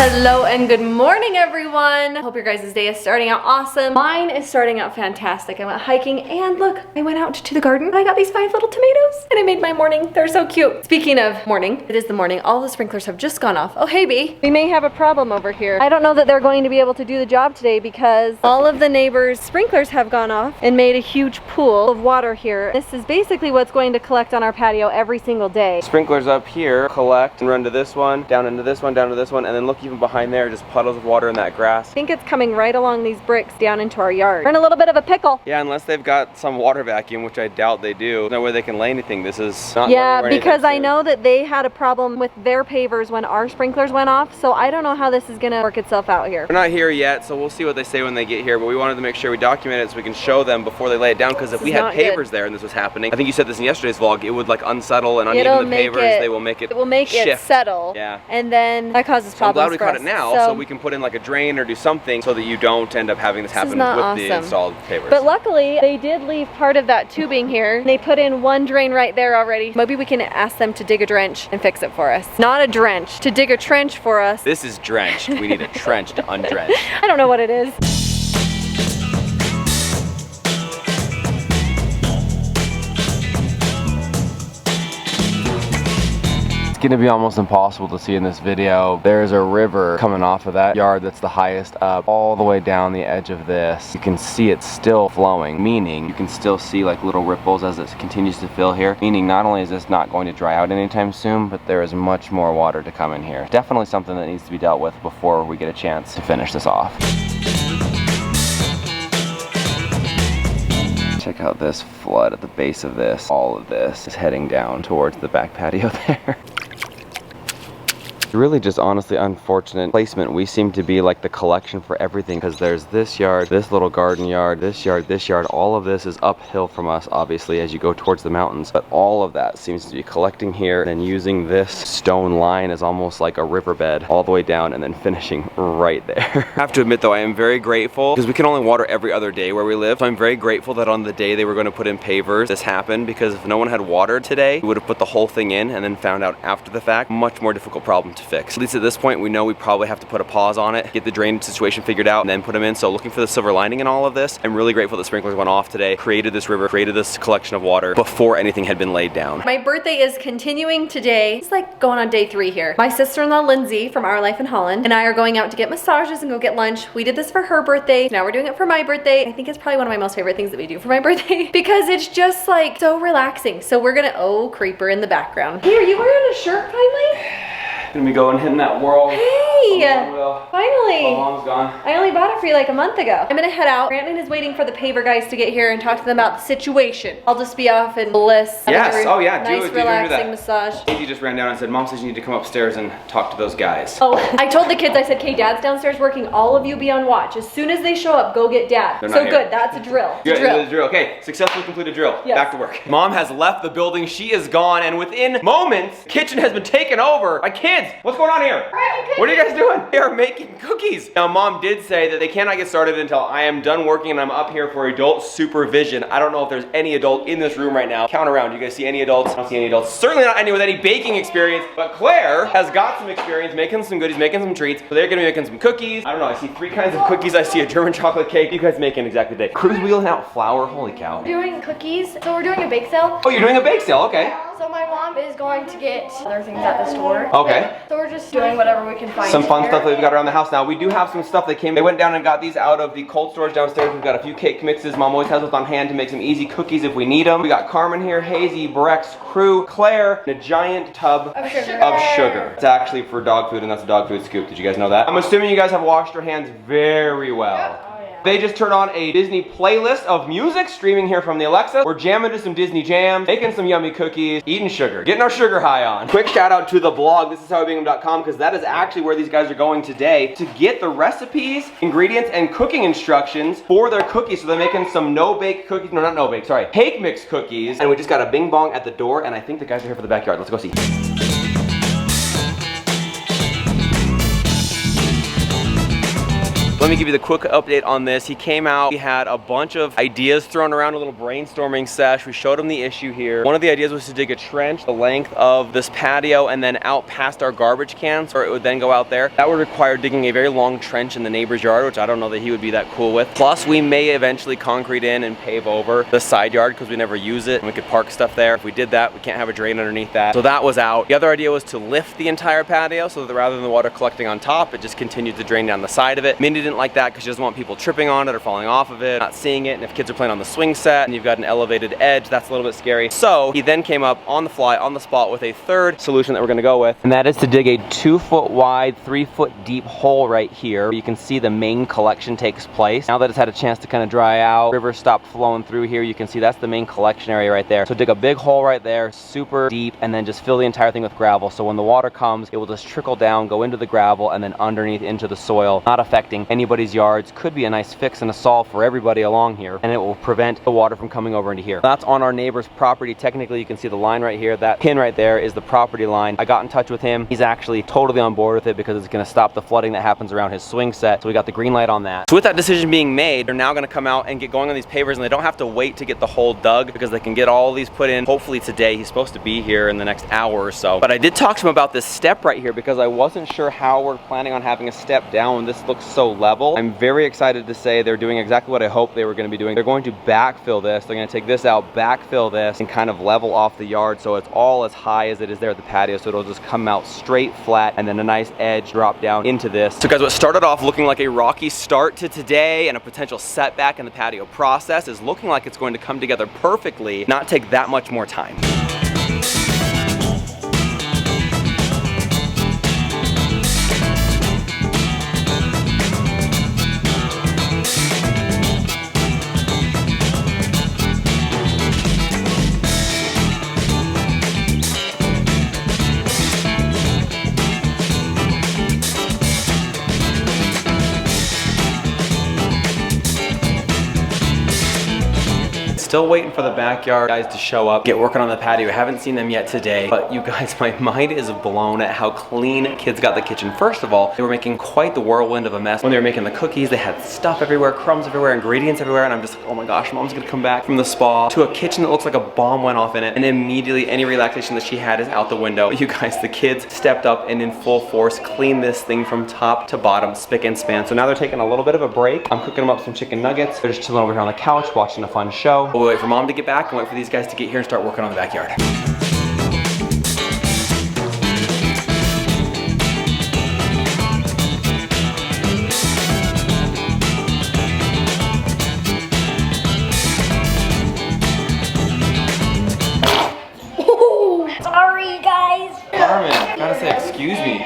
Hello and good morning, everyone. Hope your guys' day is starting out awesome. Mine is starting out fantastic. I went hiking and look, I went out to the garden and I got these 5 little tomatoes and I made my morning. They're so cute. Speaking of morning, it is the morning. All the sprinklers have just gone off. Oh, hey, B. We may have a problem over here. I don't know that they're going to be able to do the job today because all of the neighbors' sprinklers have gone off and made a huge pool of water here. This is basically what's going to collect on our patio every single day. Sprinklers up here collect and run to this one, down into this one, down to this one, and then look even behind there, just puddles of water in that grass. I think it's coming right along these bricks down into our yard. We're in a little bit of a pickle. Yeah, unless they've got some water vacuum, which I doubt they do. There's no way they can lay anything. This is not. Yeah, because I know that they had a problem with their pavers when our sprinklers went off, so I don't know how this is gonna work itself out here. We're not here yet, so we'll see what they say when they get here, but we wanted to make sure we document it so we can show them before they lay it down, because if we had pavers there and this was happening, I think you said this in yesterday's vlog, it would like unsettle and uneven the pavers. They will make it it settle. Yeah. And then that causes problems. I'm glad we caught it now, so we can put in like a drain or do something so that you don't end up having this happen with the installed pavers. But luckily, they did leave part of that tubing here. They put in one drain right there already. Maybe we can ask them to dig a trench and fix it for us. Not a drench, to dig a trench for us. This is drenched. We need a trench to undrench. I don't know what it is. It's gonna be almost impossible to see in this video. There's a river coming off of that yard that's the highest up, all the way down the edge of this. You can see it still flowing, meaning you can still see like little ripples as it continues to fill here, meaning not only is this not going to dry out anytime soon, but there is much more water to come in here. Definitely something that needs to be dealt with before we get a chance to finish this off. Check out this flood at the base of this. All of this is heading down towards the back patio there. Really just honestly unfortunate placement. We seem to be like the collection for everything, because there's this yard, this little garden yard, this yard. All of this is uphill from us, obviously, as you go towards the mountains, but all of that seems to be collecting here and using this stone line as almost like a riverbed all the way down and then finishing right there. I have to admit though, I am very grateful because we can only water every other day where we live. So I'm very grateful that on the day they were going to put in pavers, this happened, because if no one had watered today, we would have put the whole thing in and then found out after the fact. Much more difficult problem to fix. At least at this point, we know we probably have to put a pause on it, get the drainage situation figured out, and then put them in. So looking for the silver lining in all of this, I'm really grateful that sprinklers went off today, created this river, created this collection of water before anything had been laid down. My birthday is continuing today. It's like going on day 3 here. My sister-in-law, Lindsay, from Our Life in Holland, and I are going out to get massages and go get lunch. We did this for her birthday. Now we're doing it for my birthday. I think it's probably one of my most favorite things that we do for my birthday because it's just like so relaxing. So we're gonna, oh, creeper in the background. Here, you wearing a shirt finally? Gonna be going hitting that world. Hey! Finally! My mom's gone. I only bought it for you like a month ago. I'm gonna head out. Brandon is waiting for the paver guys to get here and talk to them about the situation. I'll just be off in bliss. Yes, oh yeah, nice, relaxing massage. Katie just ran down and said, Mom says you need to come upstairs and talk to those guys. Oh, I told the kids, I said, okay, Dad's downstairs working. All of you be on watch. As soon as they show up, go get Dad. They're so not good, here. that's a drill. Yeah, it's a drill. Okay, successfully completed drill. Yes. Back to work. Mom has left the building. She is gone, and within moments, the kitchen has been taken over by kids. What's going on here? What are you guys doing? They are making cookies. Now, Mom did say that they cannot get started until I am done working and I'm up here for adult supervision. I don't know if there's any adult in this room right now. Count around. Do you guys see any adults? I don't see any adults. Certainly not any with any baking experience, but Claire has got some experience making some goodies, making some treats. So they're gonna be making some cookies. I don't know, I see 3 kinds of cookies. I see a German chocolate cake. You guys making exactly today. Crew's wheeling out flour. Holy cow. We're doing cookies, so we're doing a bake sale. Oh, you're doing a bake sale, okay. So my mom is going to get other things at the store. Okay. So we're just doing whatever we can find. Some fun stuff that we've got around the house now. We do have some stuff that came. They went down and got these out of the cold storage downstairs. We've got a few cake mixes. Mom always has those on hand to make some easy cookies if we need them. We got Carmen here, Hazy, Brex, Crew, Claire, and a giant tub of sugar. It's actually for dog food, and that's a dog food scoop. Did you guys know that? I'm assuming you guys have washed your hands very well. Yep. They just turned on a Disney playlist of music streaming here from the Alexa. We're jamming to some Disney jams, making some yummy cookies, eating sugar, getting our sugar high on. Quick shout out to the blog, ThiSisHowIBingham.com, because that is actually where these guys are going today to get the recipes, ingredients, and cooking instructions for their cookies. So they're making some no-bake cookies, no, not no-bake, sorry, cake mix cookies. And we just got a bing bong at the door, and I think the guys are here for the backyard. Let's go see. Let me give you the quick update on this. He came out, we had a bunch of ideas thrown around, a little brainstorming sesh. We showed him the issue here. One of the ideas was to dig a trench the length of this patio and then out past our garbage cans, or it would then go out there. That would require digging a very long trench in the neighbor's yard, which I don't know that he would be that cool with. Plus, we may eventually concrete in and pave over the side yard because we never use it and we could park stuff there. If we did that, we can't have a drain underneath that. So that was out. The other idea was to lift the entire patio so that rather than the water collecting on top, it just continued to drain down the side of it. Mindy didn't like that because she doesn't want people tripping on it or falling off of it, not seeing it. And if kids are playing on the swing set and you've got an elevated edge, that's a little bit scary. So he then came up on the fly, on the spot, with a third solution that we're gonna go with. And that is to dig a 2-foot wide, 3-foot deep hole right here. You can see the main collection takes place. Now that it's had a chance to kind of dry out, river stopped flowing through here, you can see that's the main collection area right there. So dig a big hole right there, super deep, and then just fill the entire thing with gravel. So when the water comes, it will just trickle down, go into the gravel, and then underneath into the soil, not affecting anybody's yards. Could be a nice fix and a solve for everybody along here, and it will prevent the water from coming over into here. That's on our neighbor's property. Technically, you can see the line right here. That pin right there is the property line. I got in touch with him. He's actually totally on board with it because it's gonna stop the flooding that happens around his swing set. So we got the green light on that. So with that decision being made, they're now gonna come out and get going on these pavers, and they don't have to wait to get the hole dug because they can get all these put in hopefully today. He's supposed to be here in the next hour or so. But I did talk to him about this step right here because I wasn't sure how we're planning on having a step down when this looks so level. I'm very excited to say they're doing exactly what I hoped they were going to be doing. They're going to backfill this. They're going to take this out, backfill this, and kind of level off the yard so it's all as high as it is there at the patio, so it'll just come out straight flat and then a nice edge drop down into this. So guys, what started off looking like a rocky start to today and a potential setback in the patio process is looking like it's going to come together perfectly, not take that much more time. Still waiting for the backyard guys to show up, get working on the patio. Haven't seen them yet today, but you guys, my mind is blown at how clean kids got the kitchen. First of all, they were making quite the whirlwind of a mess when they were making the cookies. They had stuff everywhere, crumbs everywhere, ingredients everywhere, and I'm just like, oh my gosh, mom's gonna come back from the spa to a kitchen that looks like a bomb went off in it, and immediately any relaxation that she had is out the window. You guys, the kids stepped up and in full force cleaned this thing from top to bottom, spick and span. So now they're taking a little bit of a break. I'm cooking them up some chicken nuggets. They're just chilling over here on the couch, watching a fun show. We'll wait for mom to get back and wait for these guys to get here and start working on the backyard. Sorry, guys. Carmen, gotta say excuse me.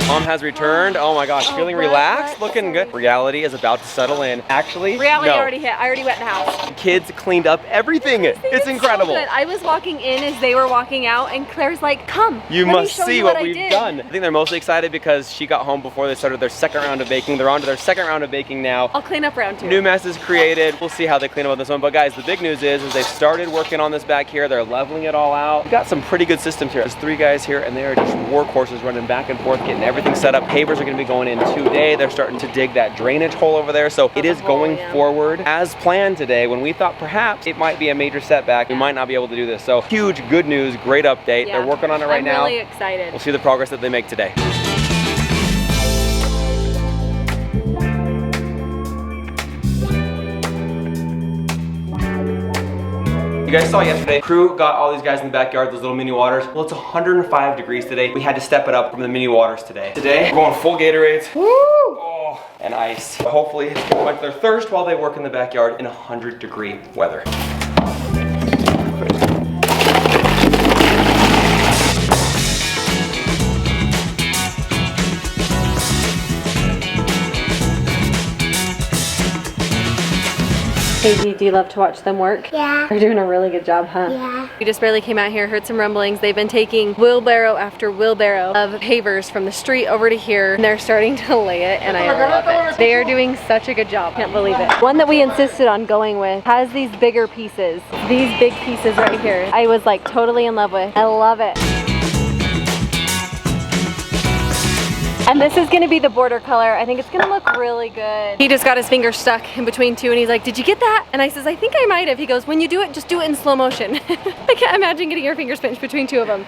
Mom has returned. Oh my gosh, feeling relaxed, looking good. Reality is about to settle in. Actually, Reality no. already hit. I already went in the house. Kids cleaned up everything. It's incredible. So good. I was walking in as they were walking out, and Claire's like, come. You let me must show see you what I we've did." done. I think they're mostly excited because she got home before they started their second round of baking. They're on to their second round of baking now. I'll clean up round 2. New mess is created. We'll see how they clean up on this one. But guys, the big news is they've started working on this back here. They're leveling it all out. We've got some pretty good systems here. There's 3 guys here, and they are just workhorses running back and forth, getting everything set up. Pavers are gonna be going in today. They're starting to dig that drainage hole over there. So it is going forward as planned today. When we thought perhaps it might be a major setback, we might not be able to do this. So huge good news, great update. Yeah. They're working on it right now. I'm really excited. We'll see the progress that they make today. You guys saw yesterday, crew got all these guys in the backyard, those little mini waters. Well, it's 105 degrees today. We had to step it up from the mini waters today. Today, we're going full Gatorades. Woo! Oh, and ice. Hopefully, it's gonna quench their thirst while they work in the backyard in 100-degree weather. Katie, do you love to watch them work? Yeah. They're doing a really good job, huh? Yeah. We just barely came out here, heard some rumblings. They've been taking wheelbarrow after wheelbarrow of pavers from the street over to here, and they're starting to lay it, and I love it. They are doing such a good job. Can't believe it. One that we insisted on going with has these bigger pieces. These big pieces right here. I was like totally in love with. I love it. And this is gonna be the border color. I think it's gonna look really good. He just got his finger stuck in between two and he's like, did you get that? And I says, I think I might have. He goes, when you do it, just do it in slow motion. I can't imagine getting your fingers pinched between two of them.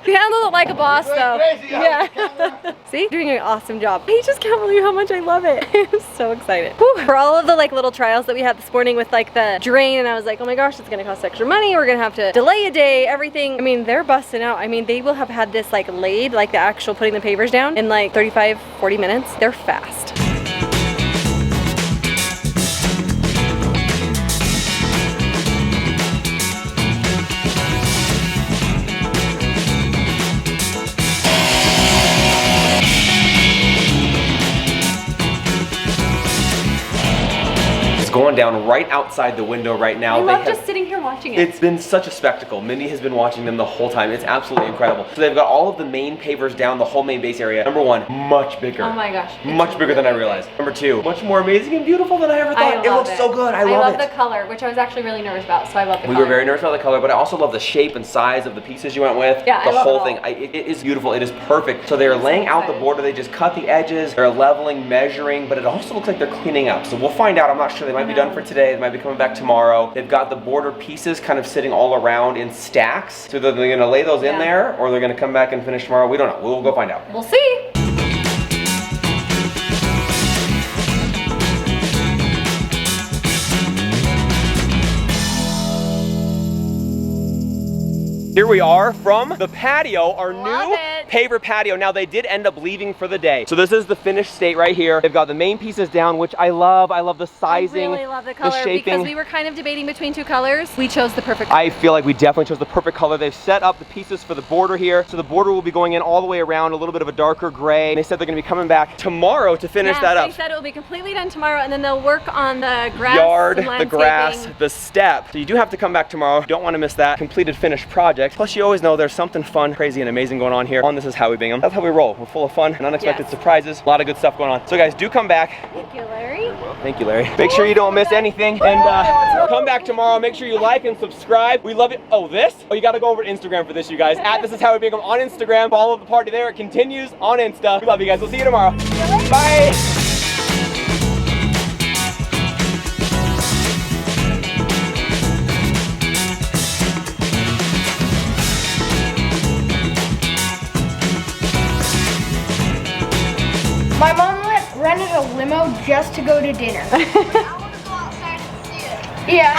You handled it like a boss though. Yeah. See, doing an awesome job. I just can't believe how much I love it. I'm so excited. Whew. For all of the like little trials that we had this morning with like the drain, and I was like, oh my gosh, it's gonna cost extra money. We're gonna have to delay a day, everything. I mean, they're busting out. I mean, they will have had this like laid, like the actual putting the pavers down in like 35, 40 minutes. They're fast. Going down right outside the window right now. I love just sitting here watching it. It's been such a spectacle. Mindy has been watching them the whole time. It's absolutely incredible. So they've got all of the main pavers down, the whole main base area. Number one, much bigger. Oh my gosh. Much bigger than I realized. Number two, much more amazing and beautiful than I ever thought. It looks so good. I love it. the color, which I was actually really nervous about, so I love the color. We were very nervous about the color, but I also love the shape and size of the pieces you went with. Yeah, the I love whole it all. thing. It is beautiful. It is perfect. So they're laying out the border. They just cut the edges. They're leveling, measuring, but it also looks like they're cleaning up. So we'll find out. I'm not sure. They might be done for today. They might be coming back tomorrow. They've got the border pieces kind of sitting all around in stacks. So they're going to lay those in there, or they're going to come back and finish tomorrow. We don't know. We'll go find out. We'll see. Here we are from the patio, our Love new it. Paver patio. Now they did end up leaving for the day. So this is the finished state right here. They've got the main pieces down, which I love. I love the sizing, I really love the color shaping. because we were kind of debating between two colors. We chose the perfect. I feel like we definitely chose the perfect color. They've set up the pieces for the border here. So the border will be going in all the way around, a little bit of a darker gray. And they said they're gonna be coming back tomorrow to finish that up. They said it will be completely done tomorrow, and then they'll work on the grass, Yard, and the grass, landscaping. the step. So you do have to come back tomorrow. You don't want to miss that completed finished project. Plus you always know there's something fun, crazy, and amazing going on here on This Is How We Bingham. That's how we roll. We're full of fun and unexpected surprises. A lot of good stuff going on. So guys, do come back. Thank you, Larry. Thank you, Larry. Make sure you don't miss anything. And come back tomorrow. Make sure you like and subscribe. We love it. Oh, this? Oh, you got to go over to Instagram for this, you guys. At This Is How We Bingham on Instagram. Follow the party there. It continues on Insta. We love you guys. We'll see you tomorrow. Bye. My mom rented a limo just to go to dinner. Yeah.